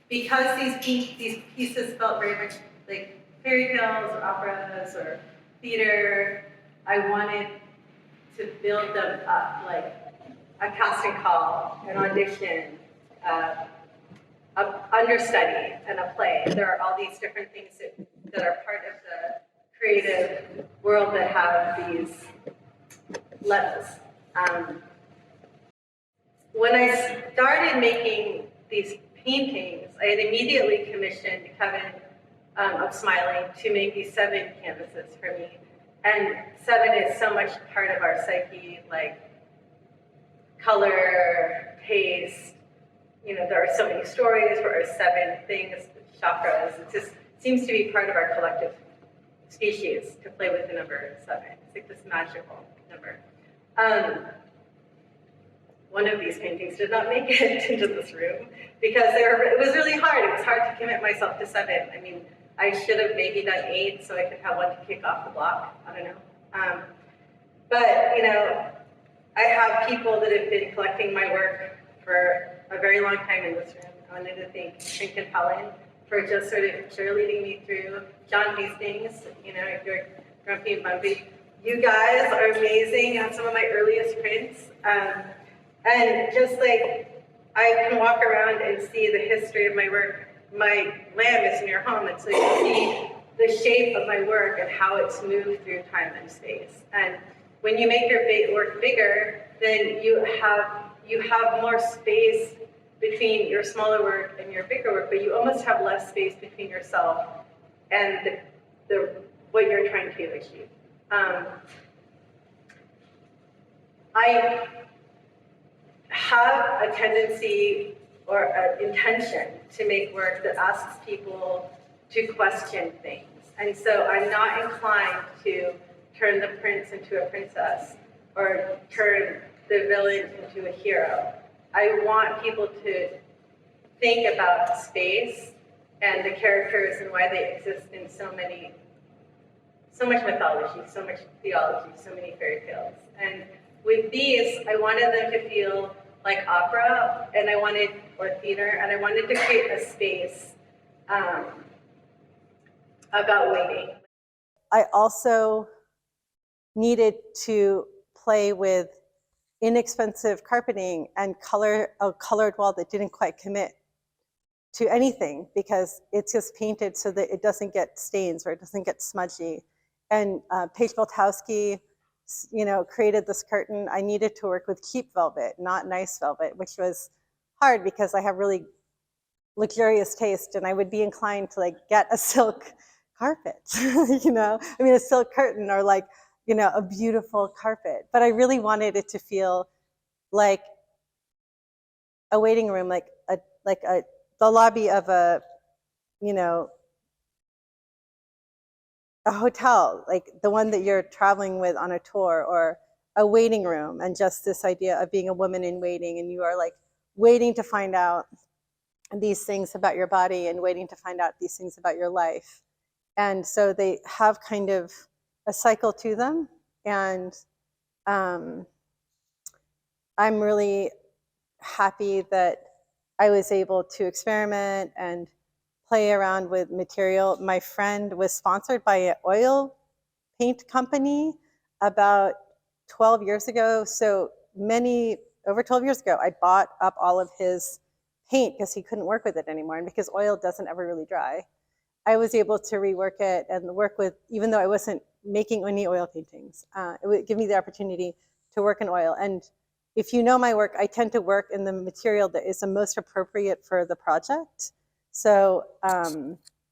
because these pieces felt very much like fairy tales or operas or theater, I wanted to build them up, like a casting call, an audition, an understudy, and a play. There are all these different things that are part of the creative world that have these levels. When I started making these paintings, I had immediately commissioned Kevin of Smiling to make these 7 canvases for me. And 7 is so much part of our psyche, like color, taste. You know, there are so many stories where our 7 things, chakras. It just seems to be part of our collective species to play with the number 7. It's like this magical number. One of these paintings did not make it into this room because it was really hard. It was hard to commit myself to 7. I mean, I should have maybe done 8 so I could have one to kick off the block. I don't know. But, you know, I have people that have been collecting my work for a very long time in this room. I wanted to thank Shrink and Helen for just sort of cheerleading me through. John Hastings, you know, if you're grumpy and bumpy. You guys are amazing. You have some of my earliest prints. And just like I can walk around and see the history of my work. My lamp is in your home, and so you see the shape of my work and how it's moved through time and space. And when you make your work bigger, then you have more space between your smaller work and your bigger work, but you almost have less space between yourself and what you're trying to achieve. I have a tendency or an intention to make work that asks people to question things. And so I'm not inclined to turn the prince into a princess or turn the villain into a hero. I want people to think about space and the characters and why they exist in so much mythology, so much theology, so many fairy tales. And with these, I wanted them to feel like opera, or theater, and I wanted to create a space about waiting. I also needed to play with inexpensive carpeting and a colored wall that didn't quite commit to anything because it's just painted so that it doesn't get stains or it doesn't get smudgy. And Paige Boltowski, you know, created this curtain. I needed to work with cheap velvet, not nice velvet, which was hard because I have really luxurious taste and I would be inclined to like get a silk carpet, you know, I mean a silk curtain or like, you know, a beautiful carpet. But I really wanted it to feel like a waiting room, like the lobby of a, you know, a hotel, like the one that you're traveling with on a tour, or a waiting room, and just this idea of being a woman in waiting, and you are like waiting to find out these things about your body and waiting to find out these things about your life. And so they have kind of a cycle to them. And I'm really happy that I was able to experiment and play around with material. My friend was sponsored by an oil paint company about 12 years ago. So over 12 years ago, I bought up all of his paint because he couldn't work with it anymore. And because oil doesn't ever really dry, I was able to rework it and work with, even though I wasn't making any oil paintings, it would give me the opportunity to work in oil. And if you know my work, I tend to work in the material that is the most appropriate for the project. So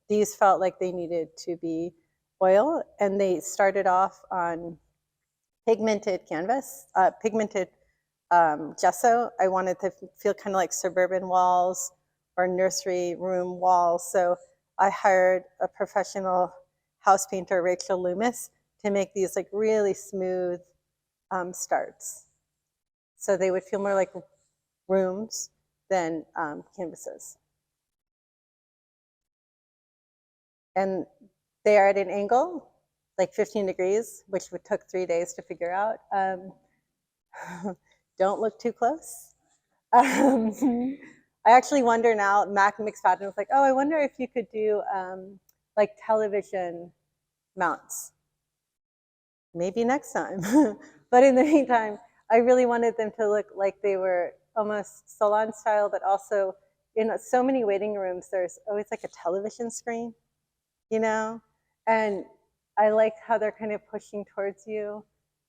these felt like they needed to be oil, and they started off on pigmented canvas, pigmented gesso. I wanted to feel kind of like suburban walls or nursery room walls. So I hired a professional house painter, Rachel Loomis, to make these like really smooth starts. So they would feel more like rooms than canvases. And they are at an angle, like 15 degrees, which took 3 days to figure out. Don't look too close. I actually wonder now, Mac McFadden was like, oh, I wonder if you could do like television mounts. Maybe next time. But in the meantime, I really wanted them to look like they were almost salon style, but also in so many waiting rooms, there's always like a television screen, you know? And I liked how they're kind of pushing towards you,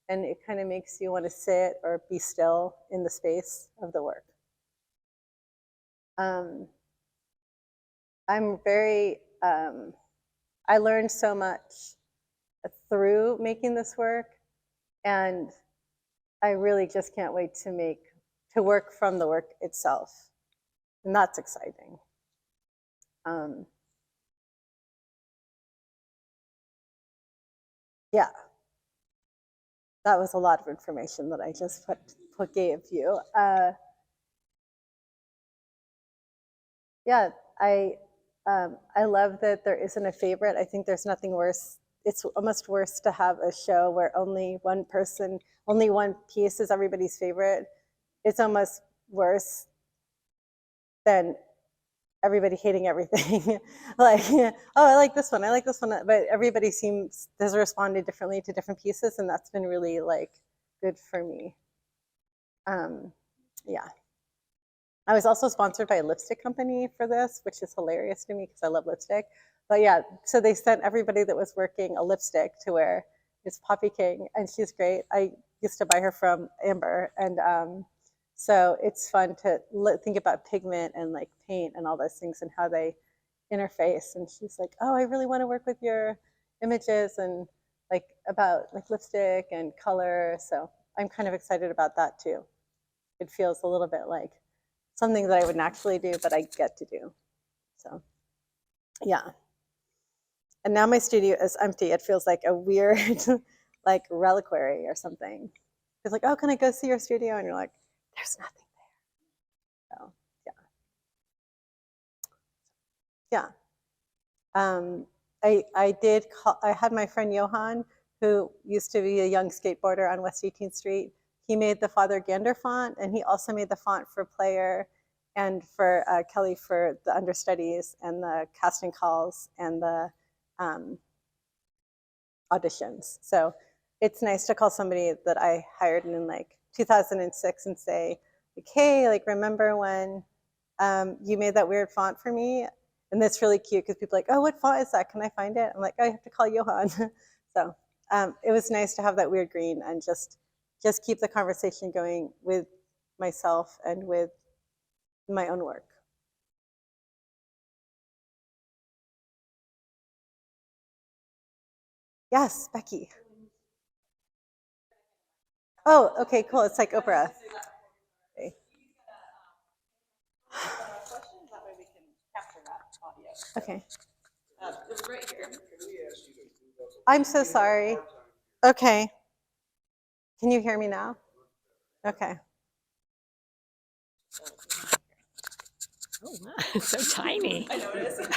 and it kind of makes you want to sit or be still in the space of the work. I'm very, I learned so much through making this work, and I really just can't wait to work from the work itself. And that's exciting. Yeah, that was a lot of information that I just gave you. Yeah, I love that there isn't a favorite. I think there's nothing worse. It's almost worse to have a show where only one piece is everybody's favorite. It's almost worse than everybody hating everything. Like, oh, I like this one, but everybody has responded differently to different pieces, and that's been really like good for me. Yeah. I was also sponsored by a lipstick company for this, which is hilarious to me because I love lipstick. But yeah, so they sent everybody that was working a lipstick to wear. It's Poppy King, and she's great. I used to buy her from Amber, and so it's fun to think about pigment and like paint and all those things and how they interface. And she's like, "Oh, I really want to work with your images and like about like lipstick and color." So I'm kind of excited about that too. It feels a little bit like something that I would naturally do, but I get to do. So, yeah. And now my studio is empty. It feels like a weird, like reliquary or something. It's like, oh, can I go see your studio? And you're like, there's nothing there. So, yeah. I had my friend Johan, who used to be a young skateboarder on West 18th Street. He made the Father Gander font, and he also made the font for Player and for Kelly for the understudies and the casting calls and the auditions. So it's nice to call somebody that I hired in like 2006 and say, like, hey, like, remember when you made that weird font for me? And that's really cute because people are like, oh, what font is that? Can I find it? I'm like, oh, I have to call Johan. So it was nice to have that weird green and just keep the conversation going with myself and with my own work. Yes, Becky. Oh, okay, cool. It's like Oprah. Okay. Okay. I'm so sorry. Okay. Can you hear me now? Okay. Oh, wow. It's so tiny. I know it is.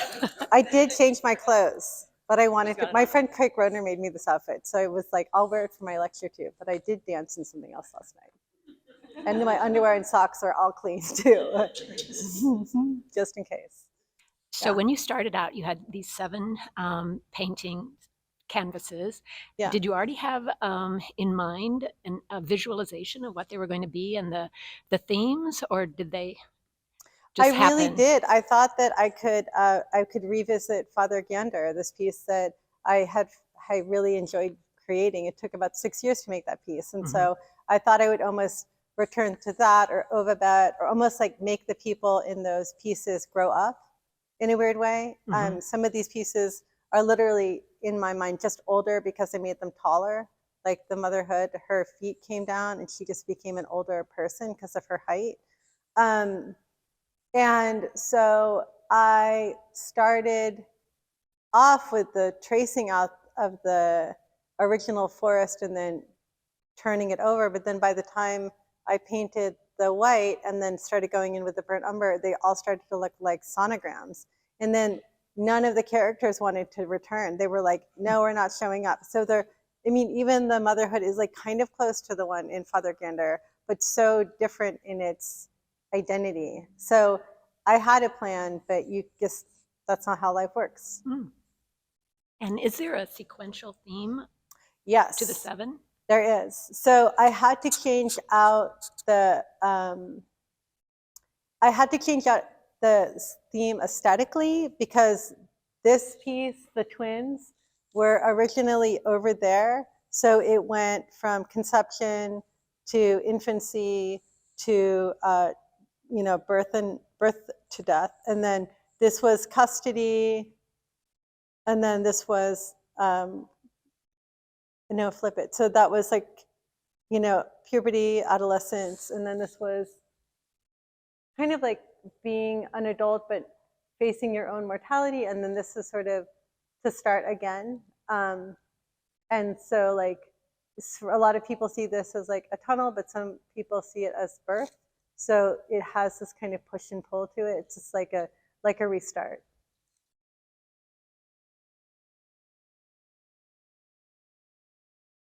I did change my clothes, but I wanted to. My friend Craig Roner made me this outfit, so it was like, I'll wear it for my lecture too. But I did dance in something else last night. And my underwear and socks are all clean too, just in case. So when you started out, you had these 7 painting canvases. Yeah. Did you already have in mind a visualization of what they were going to be and the themes, or did they just happen? I really did. I thought that I could revisit Father Gander, this piece that I really enjoyed creating. It took about 6 years to make that piece, and so I thought I would almost return to that or Ovabet, or almost like make the people in those pieces grow up in a weird way. Some of these pieces are literally in my mind just older because I made them taller. Like the motherhood, her feet came down and she just became an older person because of her height. And so I started off with the tracing out of the original forest and then turning it over. But then by the time I painted the white and then started going in with the burnt umber, they all started to look like sonograms. And then none of the characters wanted to return. They were like, no, we're not showing up. So even the motherhood is like kind of close to the one in Father Gander, but so different in its identity. So I had a plan, but that's not how life works. Mm. And is there a sequential theme Yes. to the 7? There is. So I had to change out the theme aesthetically because this piece, the twins, were originally over there. So it went from conception to infancy to birth to death, and then this was custody, and then this was no, flip it. So that was like puberty, adolescence, and then this was kind of like being an adult but facing your own mortality, and then this is sort of to start again. And so like a lot of people see this as like a tunnel, but some people see it as birth. So it has this kind of push and pull to it. It's just like a restart.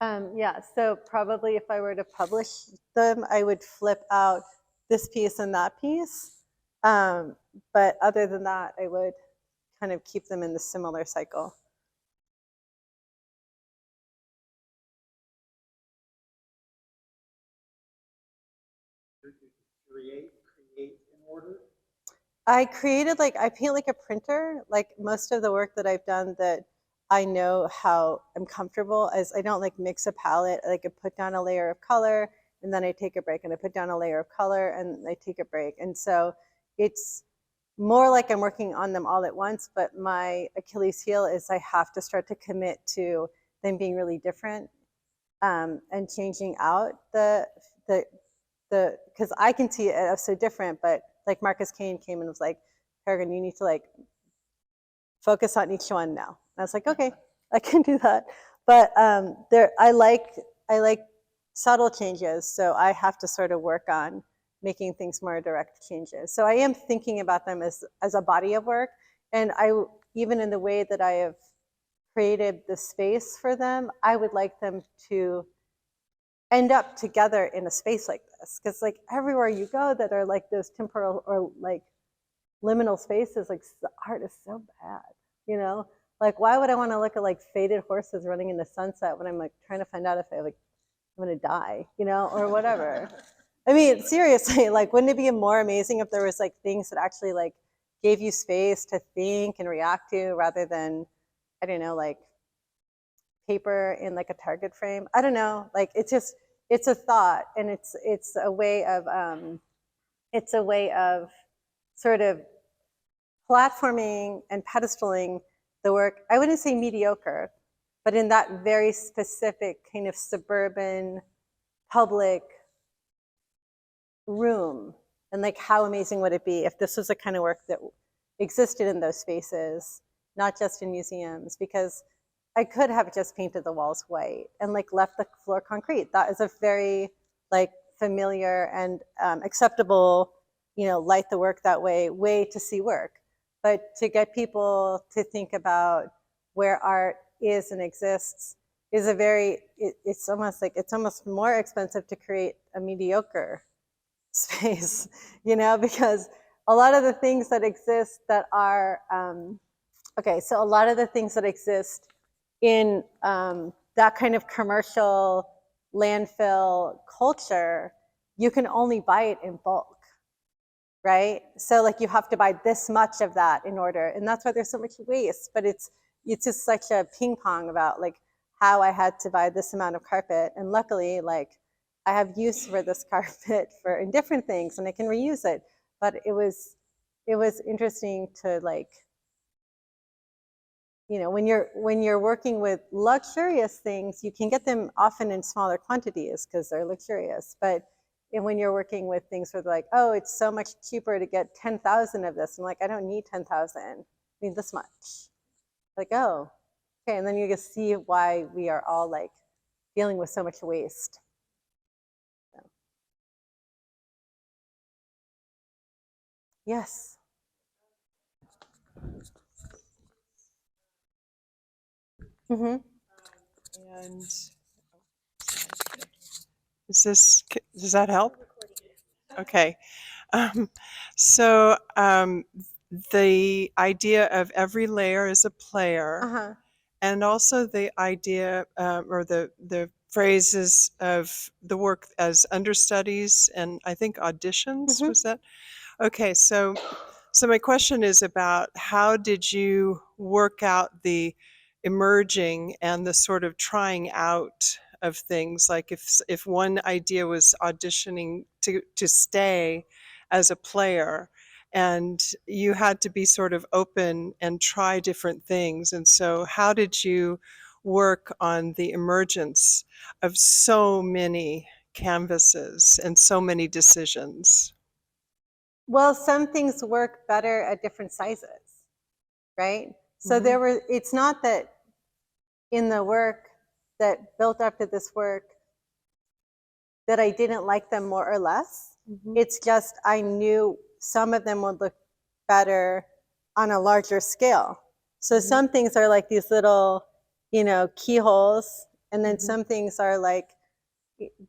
Yeah, so probably if I were to publish them, I would flip out this piece and that piece. But other than that, I would kind of keep them in the similar cycle. Create in order? I paint like a printer. Like most of the work that I've done that I know how I'm comfortable as I don't like mix a palette. I put down a layer of color and then I take a break, and I put down a layer of color and I take a break. And so it's more like I'm working on them all at once, but my Achilles heel is I have to start to commit to them being really different, and changing out the because I can see it as so different, but like Marcus Kane came and was like, Peregrine, you need to like focus on each one now. And I was like, okay, I can do that. But I like subtle changes, so I have to sort of work on making things more direct changes. So I am thinking about them as a body of work, and even in the way that I have created the space for them, I would like them to end up together in a space like this, because like everywhere you go that are like those temporal or like liminal spaces, like the art is so bad, like why would I want to look at like faded horses running in the sunset when I'm like trying to find out if I'm gonna die, or whatever. I mean, seriously, like wouldn't it be more amazing if there was like things that actually like gave you space to think and react to, rather than, I don't know, like paper in like a Target frame? I don't know, like it's a thought, and it's a way of sort of platforming and pedestaling the work. I wouldn't say mediocre, but in that very specific kind of suburban public room. And like how amazing would it be if this was the kind of work that existed in those spaces, not just in museums? Because I could have just painted the walls white and like left the floor concrete. That is a very like familiar and acceptable, light the work that way to see work. But to get people to think about where art is and exists is it's almost more expensive to create a mediocre space, because a lot of the things that exist that are, so a lot of the things that exist in that kind of commercial landfill culture, you can only buy it in bulk, right? So like you have to buy this much of that in order, and that's why there's so much waste. But it's just such a ping pong about like how I had to buy this amount of carpet, and luckily like I have use for this carpet in different things, and I can reuse it. But it was interesting to like, when you're working with luxurious things, you can get them often in smaller quantities because they're luxurious. But when you're working with things where they're like, oh, it's so much cheaper to get 10,000 of this, I'm like, I don't need 10,000. I need this much. Like, oh, okay. And then you just see why we are all like dealing with so much waste. So. Yes. Mm-hmm. And does that help? Okay. Um, so the idea of every layer is a player, Uh-huh. and also the idea or the phrases of the work as understudies and I think auditions, Hmm. was that? Okay, so my question is about how did you work out the emerging and the sort of trying out of things? Like if one idea was auditioning to stay as a player, and you had to be sort of open and try different things. And so how did you work on the emergence of so many canvases and so many decisions? Well, some things work better at different sizes, right? So it's not that in the work that built up to this work that I didn't like them more or less. Mhm. It's just I knew some of them would look better on a larger scale. So Mhm. some things are like these little, keyholes, and then Mhm. some things are like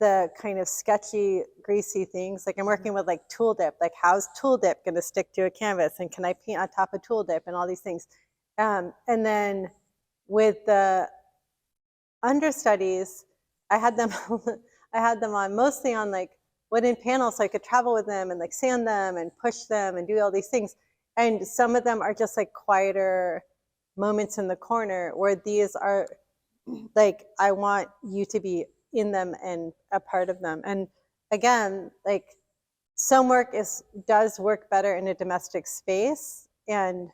the kind of sketchy, greasy things. Like I'm working with like tool dip. Like how's tool dip going to stick to a canvas, and can I paint on top of tool dip, and all these things. And then with the understudies, I had them I had them on mostly on like wooden panels so I could travel with them and like sand them and push them and do all these things. And some of them are just like quieter moments in the corner, where these are like I want you to be in them and a part of them. And again, like some work does work better in a domestic space, and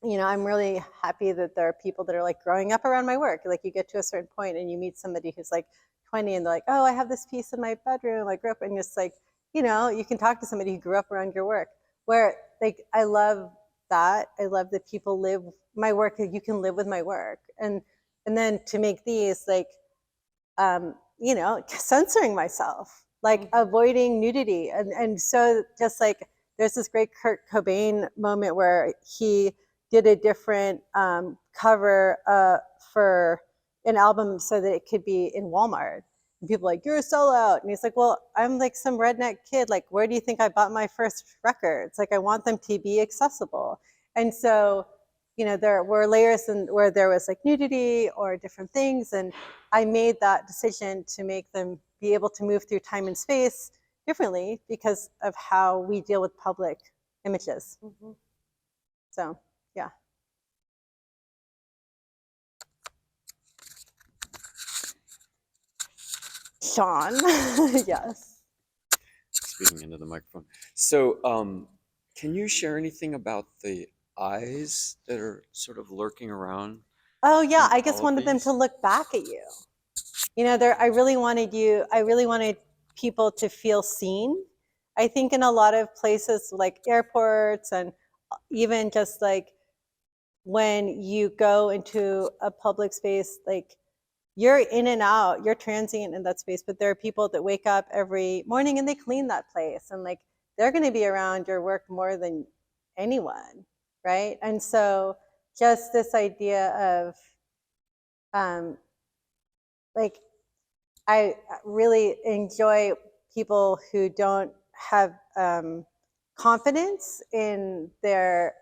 I'm really happy that there are people that are like growing up around my work. Like you get to a certain point and you meet somebody who's like 20 and they're like, oh, I have this piece in my bedroom. I grew up, and it's like, you can talk to somebody who grew up around your work. Where like I love that. I love that people live my work. You can live with my work, and then to make these like, censoring myself, like avoiding nudity, and so just like there's this great Kurt Cobain moment where he did a different cover for an album so that it could be in Walmart. And people are like, you're a sellout. And he's like, well, I'm like some redneck kid. Like, where do you think I bought my first records? Like, I want them to be accessible. And so, there were layers where there was like nudity or different things. And I made that decision to make them be able to move through time and space differently because of how we deal with public images. Mhm. So, yeah. Sean, yes. Speaking into the microphone. So, can you share anything about the eyes that are sort of lurking around Oh, yeah. in I just all of wanted them to these? look back at you. I really wanted people to feel seen. I think in a lot of places like airports and even just like when you go into a public space, like you're in and out, you're transient in that space, but there are people that wake up every morning and they clean that place, and like they're going to be around your work more than anyone, right? And so just this idea of um, like I really enjoy people who don't have confidence in their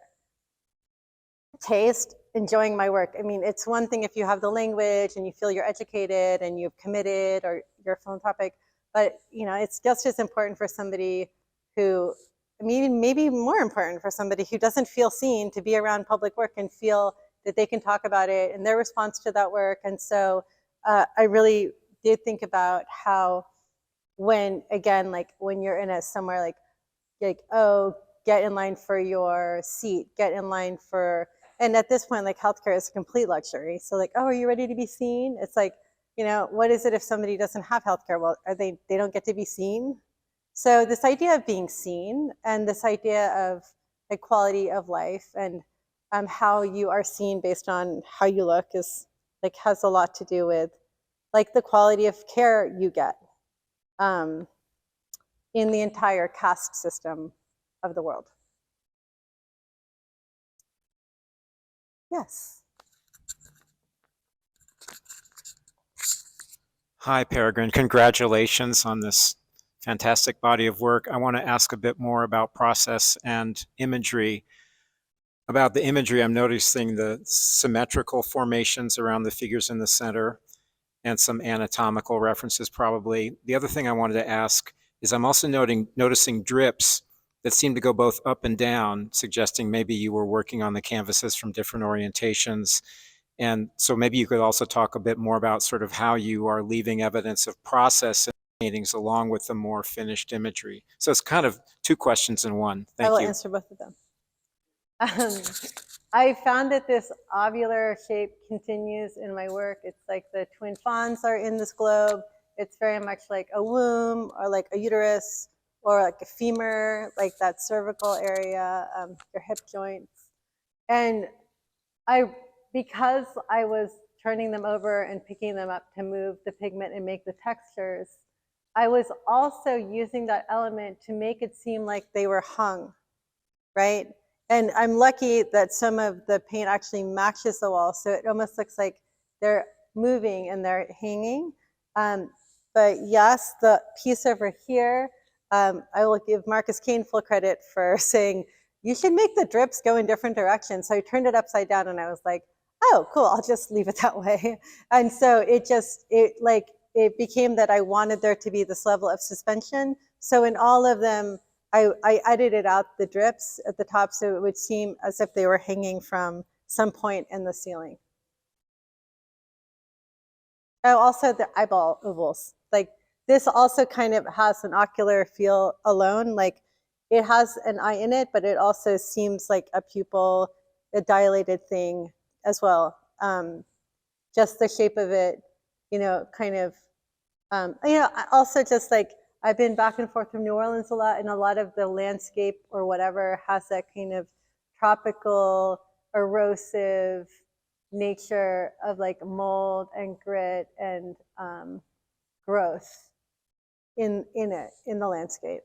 taste enjoying my work. I mean, it's one thing if you have the language and you feel you're educated and you've committed or you're philanthropic, but it's just as important for somebody who, I mean, maybe more important for somebody who doesn't feel seen to be around public work and feel that they can talk about it and their response to that work. And so I really did think about how when, again, like when you're in a somewhere like, oh, get in line for your seat, get in line for, and at this point, like healthcare is a complete luxury. So like, oh, are you ready to be seen? It's like, what is it if somebody doesn't have healthcare? Well, they don't get to be seen? So this idea of being seen and this idea of the quality of life and how you are seen based on how you look is like has a lot to do with like the quality of care you get. Um, in the entire caste system of the world. Yes. Hi, Peregrine. Congratulations on this fantastic body of work. I want to ask a bit more about process and imagery. About the imagery, I'm noticing the symmetrical formations around the figures in the center and some anatomical references probably. The other thing I wanted to ask is I'm also noticing drips that seem to go both up and down, suggesting maybe you were working on the canvases from different orientations. And so maybe you could also talk a bit more about sort of how you are leaving evidence of process in paintings along with the more finished imagery. So it's kind of two questions in one. I Thank will you. answer both of them. I found that this ovular shape continues in my work. It's like the twin fawns are in this globe. It's very much like a womb or like a uterus or like a femur, like that cervical area, your hip joints. And because I was turning them over and picking them up to move the pigment and make the textures, I was also using that element to make it seem like they were hung, right? And I'm lucky that some of the paint actually matches the wall, so it almost looks like they're moving and they're hanging. But yes, the piece over here, I will give Marcus Kane full credit for saying, you should make the drips go in different directions. So I turned it upside down and I was like, oh, cool, I'll just leave it that way. And so it became that I wanted there to be this level of suspension. So in all of them, I edited out the drips at the top so it would seem as if they were hanging from some point in the ceiling. Oh, also the eyeball ovals. Like this also kind of has an ocular feel alone. Like it has an eye in it, but it also seems like a pupil, a dilated thing as well. Just the shape of it, kind of, also just like, I've been back and forth from New Orleans a lot, and a lot of the landscape or whatever has that kind of tropical, erosive nature of like mold and grit and growth in the landscape.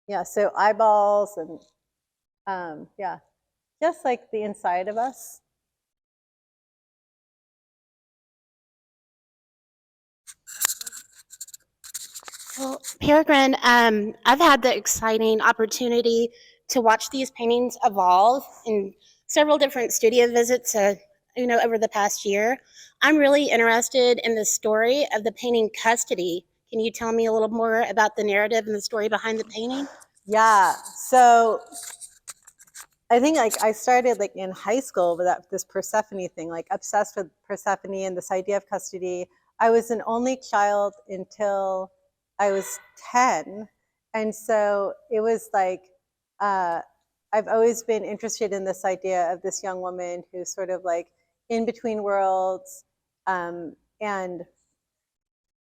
Yeah, so eyeballs and yeah, just like the inside of us. Well, Peregrine, I've had the exciting opportunity to watch these paintings evolve in several different studio visits, over the past year. I'm really interested in the story of the painting Custody. Can you tell me a little more about the narrative and the story behind the painting? Yeah, so I think like I started like in high school with this Persephone thing, like obsessed with Persephone and this idea of custody. I was an only child until I was 10. And so it was like, I've always been interested in this idea of this young woman who's sort of like in between worlds. And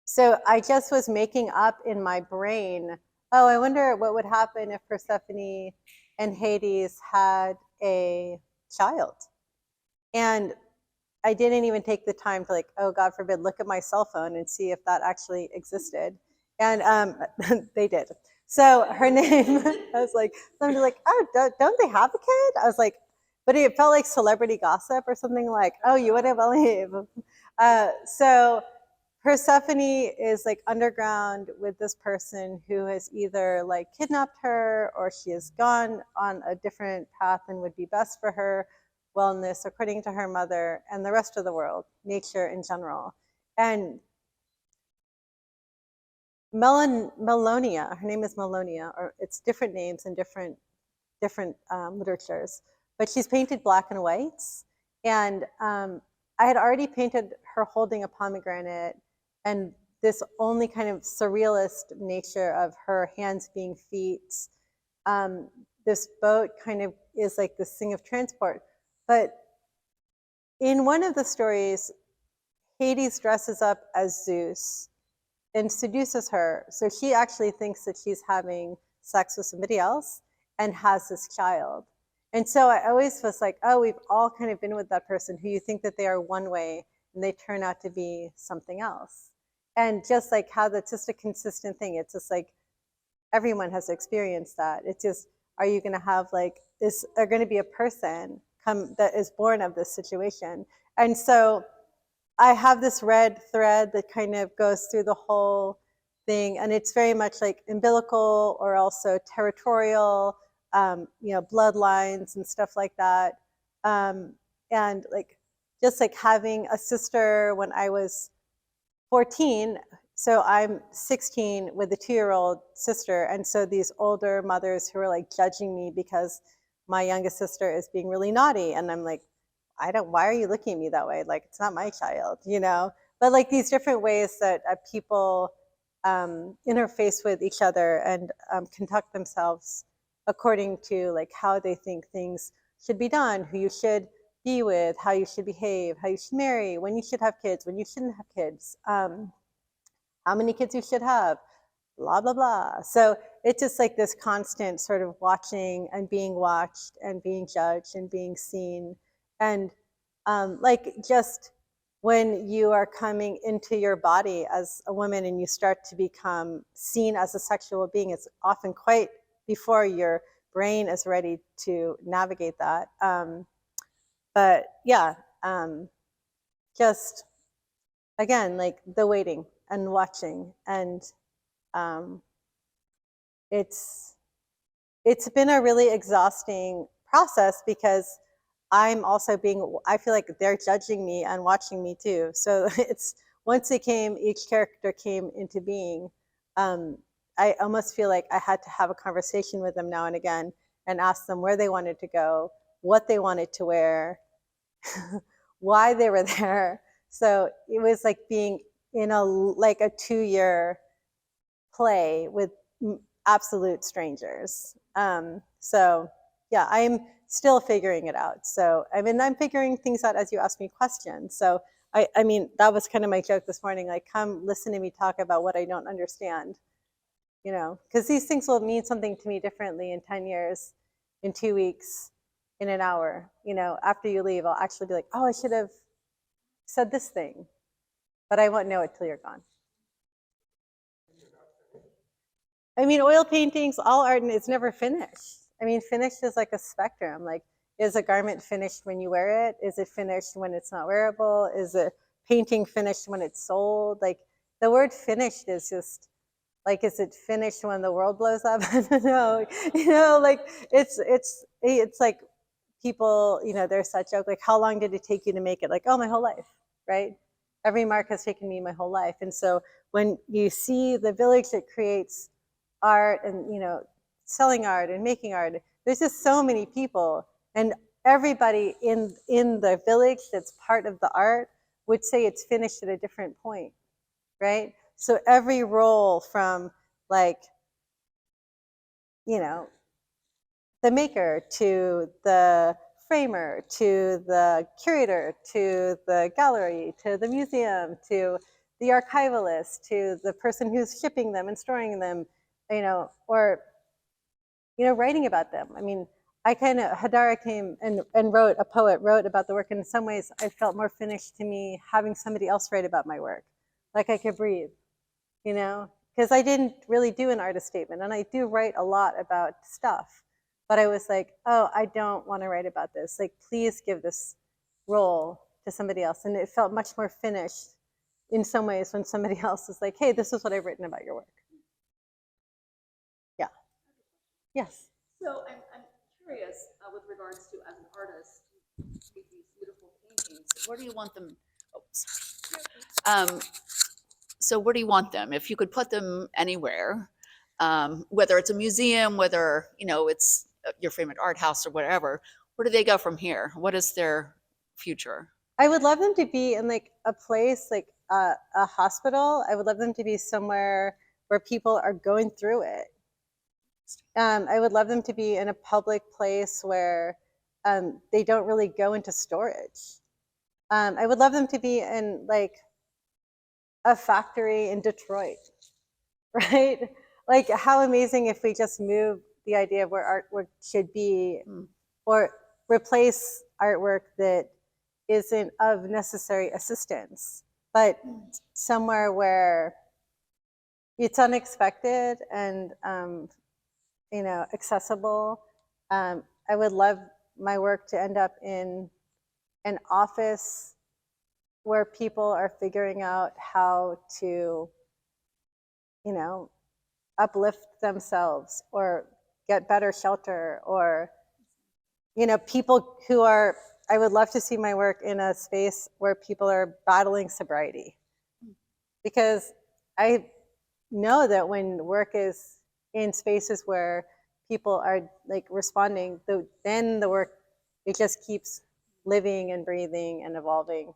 so I just was making up in my brain, oh, I wonder what would happen if Persephone and Hades had a child. And I didn't even take the time to like, oh, God forbid, look at my cell phone and see if that actually existed. And they did. So her name, I was like, somebody like, oh, don't they have a kid? I was like, but it felt like celebrity gossip or something like, oh, you wouldn't believe. So Persephone is like underground with this person who has either like kidnapped her or she has gone on a different path and would be best for her wellness according to her mother and the rest of the world, nature in general. And Melonia, her name is Melonia, or it's different names in different literatures, but she's painted black and whites. And I had already painted her holding a pomegranate and this only kind of surrealist nature of her hands being feet. This boat kind of is like this thing of transport. But in one of the stories, Hades dresses up as Zeus and seduces her. So she actually thinks that she's having sex with somebody else and has this child. And so I always was like, oh, we've all kind of been with that person who you think that they are one way and they turn out to be something else. And just like how that's just a consistent thing. It's just like everyone has experienced that. It's just, are you gonna have like, is there gonna be a person that is born of this situation? And so I have this red thread that kind of goes through the whole thing, and it's very much like umbilical or also territorial, bloodlines and stuff like that. And like just like having a sister when I was 14, so I'm 16 with a 2-year-old sister, and so these older mothers who are like judging me because my youngest sister is being really naughty, and I'm like, why are you looking at me that way? Like, it's not my child, you know? But like these different ways that people interface with each other and conduct themselves according to like how they think things should be done, who you should be with, how you should behave, how you should marry, when you should have kids, when you shouldn't have kids, how many kids you should have, blah, blah, blah. So it's just like this constant sort of watching and being watched and being judged and being seen. And like just when you are coming into your body as a woman and you start to become seen as a sexual being, it's often quite before your brain is ready to navigate that. But yeah, just again, like the waiting and watching, and it's been a really exhausting process because I feel like they're judging me and watching me too. So it's once each character came into being, I almost feel like I had to have a conversation with them now and again and ask them where they wanted to go, what they wanted to wear, why they were there. So it was like being in a 2-year play with absolute strangers. So yeah, I'm still figuring it out. So I mean, I'm figuring things out as you ask me questions. So I mean, that was kind of my joke this morning. Like, come listen to me talk about what I don't understand. You know, because these things will mean something to me differently in 10 years, in 2 weeks, in an hour. You know, after you leave, I'll actually be like, oh, I should have said this thing, but I won't know it till you're gone. I mean, oil paintings, all art, it's never finished. I mean, finished is like a spectrum. Like, is a garment finished when you wear it? Is it finished when it's not wearable? Is a painting finished when it's sold? Like, the word finished is just like, is it finished when the world blows up? I don't know. You know, like it's like people, you know, there's that joke, like, how long did it take you to make it? Like, oh, my whole life, right? Every mark has taken me my whole life. And so when you see the village that creates art and, you know, selling art and making art, there's just so many people, and everybody in the village that's part of the art would say it's finished at a different point, right? So every role from like, you know, the maker to the framer to the curator to the gallery to the museum to the archivalist to the person who's shipping them and storing them, you know, or, you know, writing about them. I mean, Hadara came and wrote about the work, and in some ways I felt more finished to me having somebody else write about my work. Like I could breathe, you know, because I didn't really do an artist statement, and I do write a lot about stuff, but I was like, oh, I don't want to write about this. Like, please give this role to somebody else. And it felt much more finished in some ways when somebody else is like, hey, this is what I've written about your work. Yeah. Yes. So I'm curious with regards to, as an artist, you make these beautiful paintings. Where do you want them? Oh, sorry. So where do you want them? If you could put them anywhere, whether it's a museum, whether, you know, it's your favorite art house or whatever, where do they go from here? What is their future? I would love them to be in like a place like a hospital. I would love them to be somewhere where people are going through it. I would love them to be in a public place where they don't really go into storage. I would love them to be in like a factory in Detroit, right? Like, how amazing if we just move the idea of where artwork should be, or replace artwork that isn't of necessary assistance, but somewhere where it's unexpected and you know, accessible. I would love my work to end up in an office where people are figuring out how to you know, uplift themselves or get better shelter, or, you know, people who are, I would love to see my work in a space where people are battling sobriety, because I know that when work is in spaces where people are like responding, then the work, it just keeps living and breathing and evolving.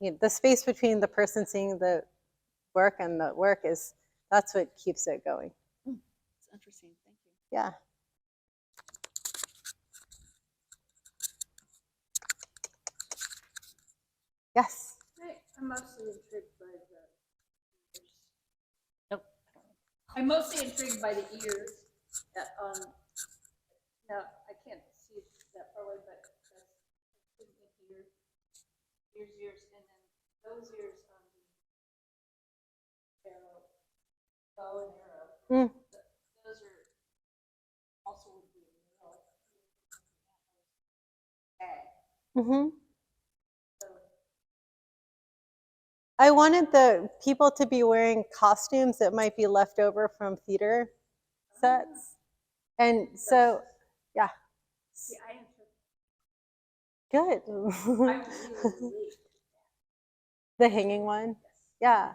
You know, the space between the person seeing the work and the work is, that's what keeps it going. It's interesting. Thank you. Yeah. Yes. I'm mostly intrigued by the ears. Nope. I'm mostly intrigued by the ears. That, now I can't see that far away, but that's pigment here, ears, and then those ears on the arrow, bow and arrow. Mm. Those are also would be real. Mm-hmm. So I wanted the people to be wearing costumes that might be left over from theater sets. And so, yeah, see, I am good. I'm really The hanging one. Yeah.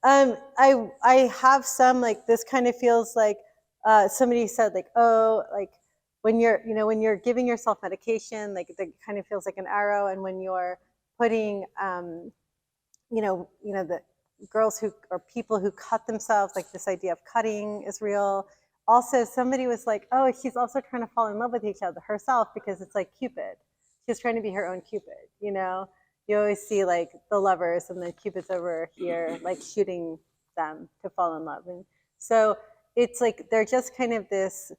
I have some, like, this kind of feels like somebody said, like, oh, like when you're, you know, when you're giving yourself medication, like it kind of feels like an arrow. And when you're putting, the girls who, or people who cut themselves, like this idea of cutting is real. Also, somebody was like, oh, she's also trying to fall in love with each other herself, because it's like Cupid. She's trying to be her own Cupid, you know? You always see like the lovers and then Cupid's over here, like shooting them to fall in love. And so it's like, they're just kind of this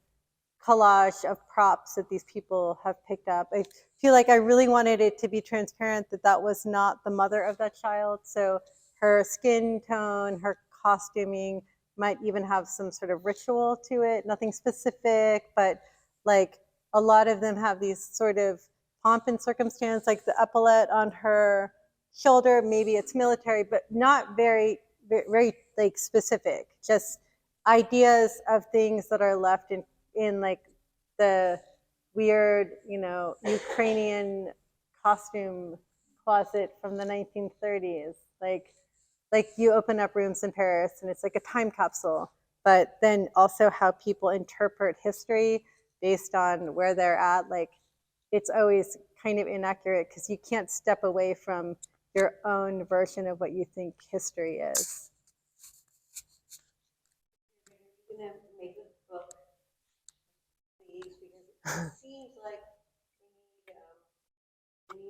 collage of props that these people have picked up. I feel like I really wanted it to be transparent that that was not the mother of that child. So her skin tone, her costuming might even have some sort of ritual to it, nothing specific, but like a lot of them have these sort of pomp and circumstance, like the epaulette on her shoulder, maybe it's military, but not very like specific, just ideas of things that are left in like the weird, you know, Ukrainian costume closet from the 1930s. Like you open up rooms in Paris and it's like a time capsule, but then also how people interpret history based on where they're at. Like it's always kind of inaccurate because you can't step away from your own version of what you think history is. You're gonna make a book, please, because it seems like we need a story.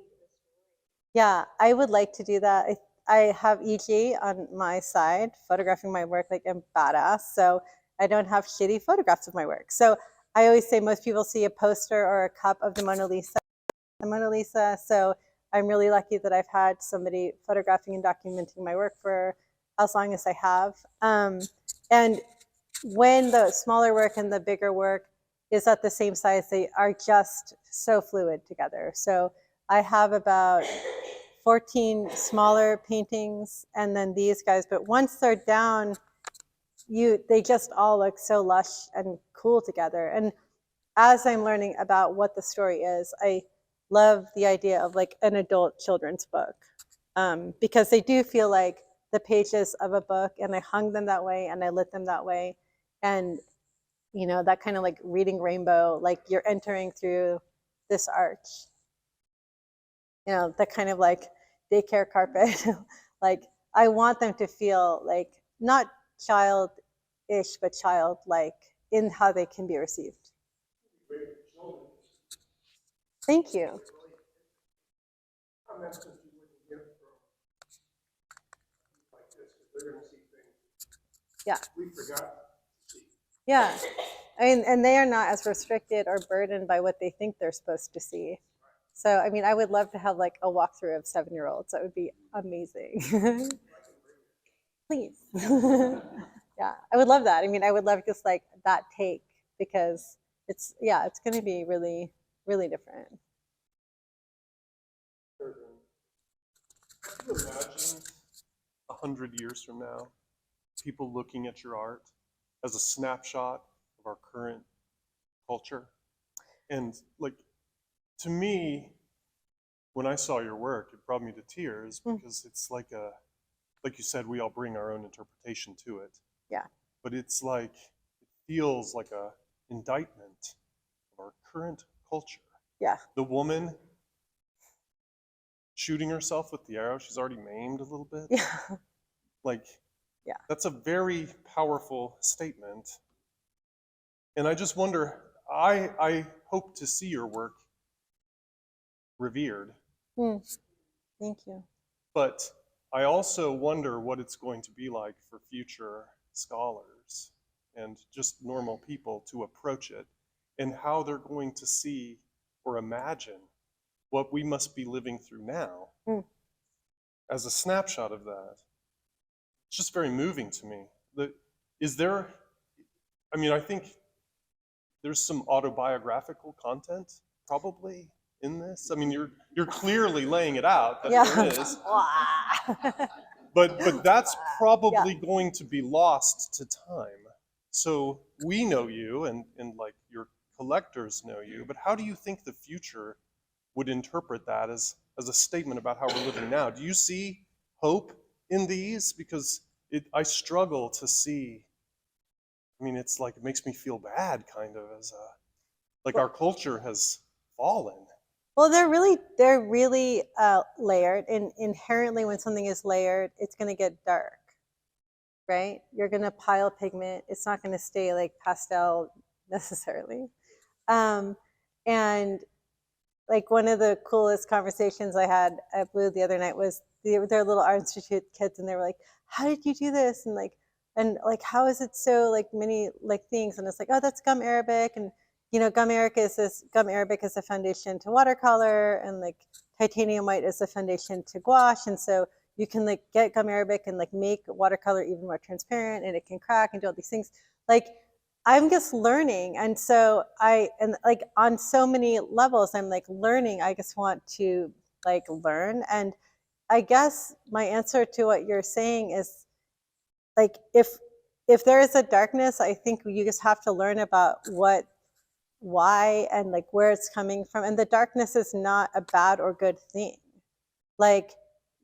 Yeah, I would like to do that. I have EG on my side, photographing my work like I'm badass. So I don't have shitty photographs of my work. So I always say most people see a poster or a cup of the Mona Lisa. So I'm really lucky that I've had somebody photographing and documenting my work for as long as I have. And when the smaller work and the bigger work is at the same size, they are just so fluid together. So I have about 14 smaller paintings and then these guys, but once they're down, they just all look so lush and cool together. And as I'm learning about what the story is, I love the idea of like an adult children's book, because they do feel like the pages of a book, and I hung them that way and I lit them that way. And you know, that kind of like reading rainbow, like you're entering through this arch, you know, the kind of like daycare carpet. Like I want them to feel like not childish, but childlike in how they can be received. Thank you. Yeah. We forgot. Yeah. I mean, and they are not as restricted or burdened by what they think they're supposed to see. So, I mean, I would love to have like a walkthrough of 7-year-olds. That would be amazing. Please. Yeah, I would love that. I mean, I would love just like that take, because it's going to be really, really different. Can you imagine 100 years from now people looking at your art as a snapshot of our current culture. And like, to me, when I saw your work, it brought me to tears because it's like like you said, we all bring our own interpretation to it. Yeah. But it's like, it feels like a indictment of our current culture. Yeah. The woman shooting herself with the arrow, she's already maimed a little bit. Yeah. Like, yeah. That's a very powerful statement. And I just wonder, I hope to see your work revered. Thank you. But I also wonder what it's going to be like for future scholars and just normal people to approach it, and how they're going to see or imagine what we must be living through now as a snapshot of that. It's just very moving to me. I think there's some autobiographical content probably in this. I mean, you're clearly laying it out that there is. But that's probably going to be lost to time. So we know you and like your collectors know you, but how do you think the future would interpret that as a statement about how we're living now? Do you see hope in these? Because I struggle to see. I mean, it's like, it makes me feel bad kind of like our culture has fallen. Well, they're really layered, and inherently when something is layered, it's going to get dark, right? You're going to pile pigment. It's not going to stay like pastel necessarily. And like one of the coolest conversations I had at Blue the other night was their little Art Institute kids, and they were like, how did you do this? And like, how is it so like many like things? And it's like, oh, that's gum arabic. And you know, gum arabic is a foundation to watercolor, and like titanium white is a foundation to gouache. And so you can like get gum arabic and like make watercolor even more transparent, and it can crack and do all these things. Like, I'm just learning. And so like on so many levels, I'm like learning. I just want to like learn. And I guess my answer to what you're saying is like, if there is a darkness, I think you just have to learn about why and like where it's coming from. And the darkness is not a bad or good thing. Like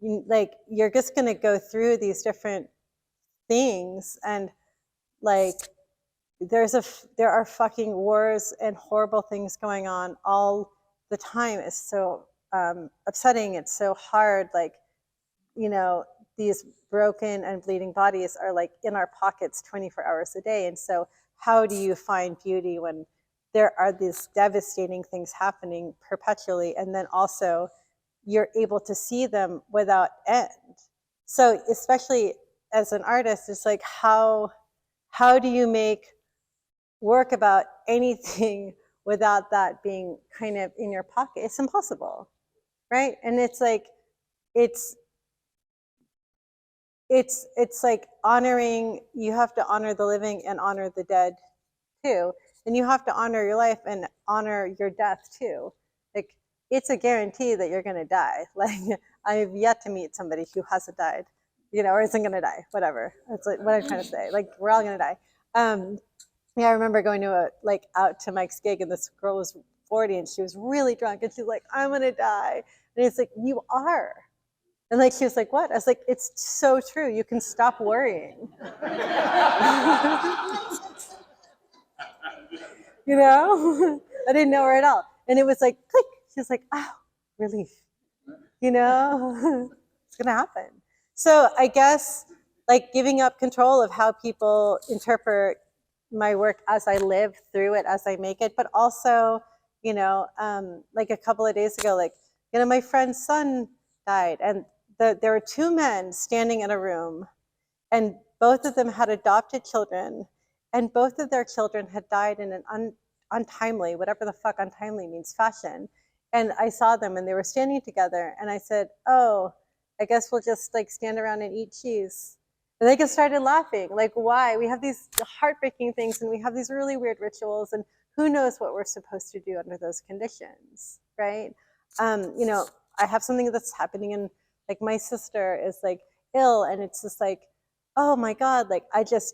you're just going to go through these different things, and like there are fucking wars and horrible things going on all the time. It's so upsetting. It's so hard. Like, you know, these broken and bleeding bodies are like in our pockets 24 hours a day. And so how do you find beauty when there are these devastating things happening perpetually, and then also you're able to see them without end? So especially as an artist, it's like, how do you make work about anything without that being kind of in your pocket? It's impossible, right? And it's like, it's like honoring, you have to honor the living and honor the dead too. And you have to honor your life and honor your death too. Like, it's a guarantee that you're gonna die. Like, I've yet to meet somebody who hasn't died, you know, or isn't gonna die, whatever. That's like what I'm trying to say. Like, we're all gonna die. Yeah, I remember going to out to Mike's gig, and this girl was 40 and she was really drunk, and she's like, I'm gonna die. And he's like, you are. And like, she was like, what? I was like, it's so true. You can stop worrying. You know? I didn't know her at all. And it was like, click. She was like, oh, relief. You know? It's gonna happen. So I guess like giving up control of how people interpret my work as I live through it, as I make it, but also, you know, like a couple of days ago, like, you know, my friend's son died, and there were two men standing in a room, and both of them had adopted children, and both of their children had died in an untimely, whatever the fuck untimely means, fashion. And I saw them, and they were standing together, and I said, oh, I guess we'll just like stand around and eat cheese. And they just started laughing. Like, why? We have these heartbreaking things, and we have these really weird rituals, and who knows what we're supposed to do under those conditions, right? You know, I have something that's happening in, like, my sister is like ill, and it's just like, oh my God, like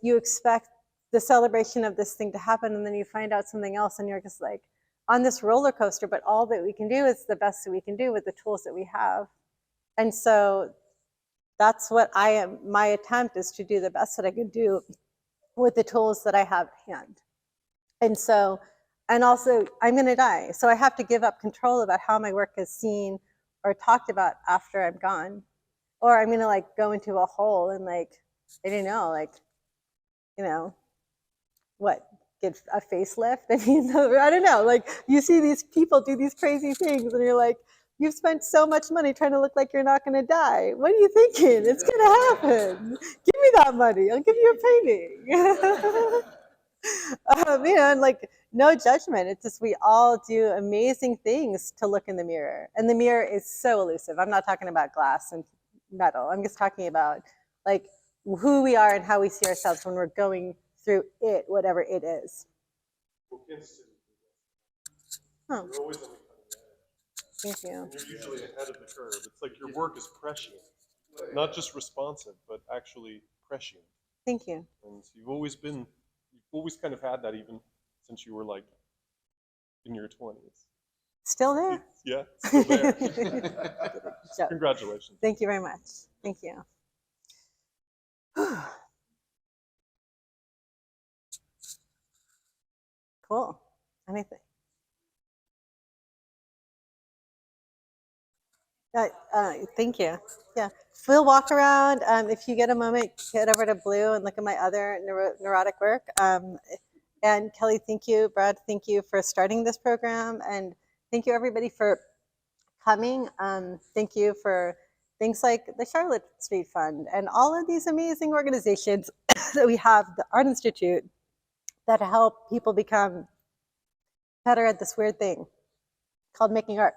you expect the celebration of this thing to happen, and then you find out something else, and you're just like on this roller coaster, but all that we can do is the best that we can do with the tools that we have. And so that's what my attempt is to do the best that I can do with the tools that I have at hand. And so, and also I'm going to die. So I have to give up control about how my work is seen or talked about after I'm gone. Or I'm going to like go into a hole and like, I don't know, like, you know, what, get a facelift? I mean, I don't know. Like you see these people do these crazy things and you're like, you've spent so much money trying to look like you're not going to die. What are you thinking? It's going to happen. Give me that money. I'll give you a painting. You know, and like no judgment. It's just we all do amazing things to look in the mirror. And the mirror is so elusive. I'm not talking about glass and metal. I'm just talking about like who we are and how we see ourselves when we're going through it, whatever it is. Well, Kansas City, Oh, you're always on the cutting edge. thank you. And you're usually ahead of the curve. It's like your work is prescient, not just responsive, but actually prescient. Thank you. And you've always kind of had that even since you were like in your 20s. Still there? Yeah, still there. Joke. Congratulations. Thank you very much. Thank you. Cool. Anything? Thank you. Yeah, we'll walk around. If you get a moment, head over to Blue and look at my other neurotic work. And Kelly, thank you. Brad, thank you for starting this program. And thank you everybody for coming. Thank you for things like the Charlotte Street Fund and all of these amazing organizations that we have, the Art Institute, that help people become better at this weird thing called making art.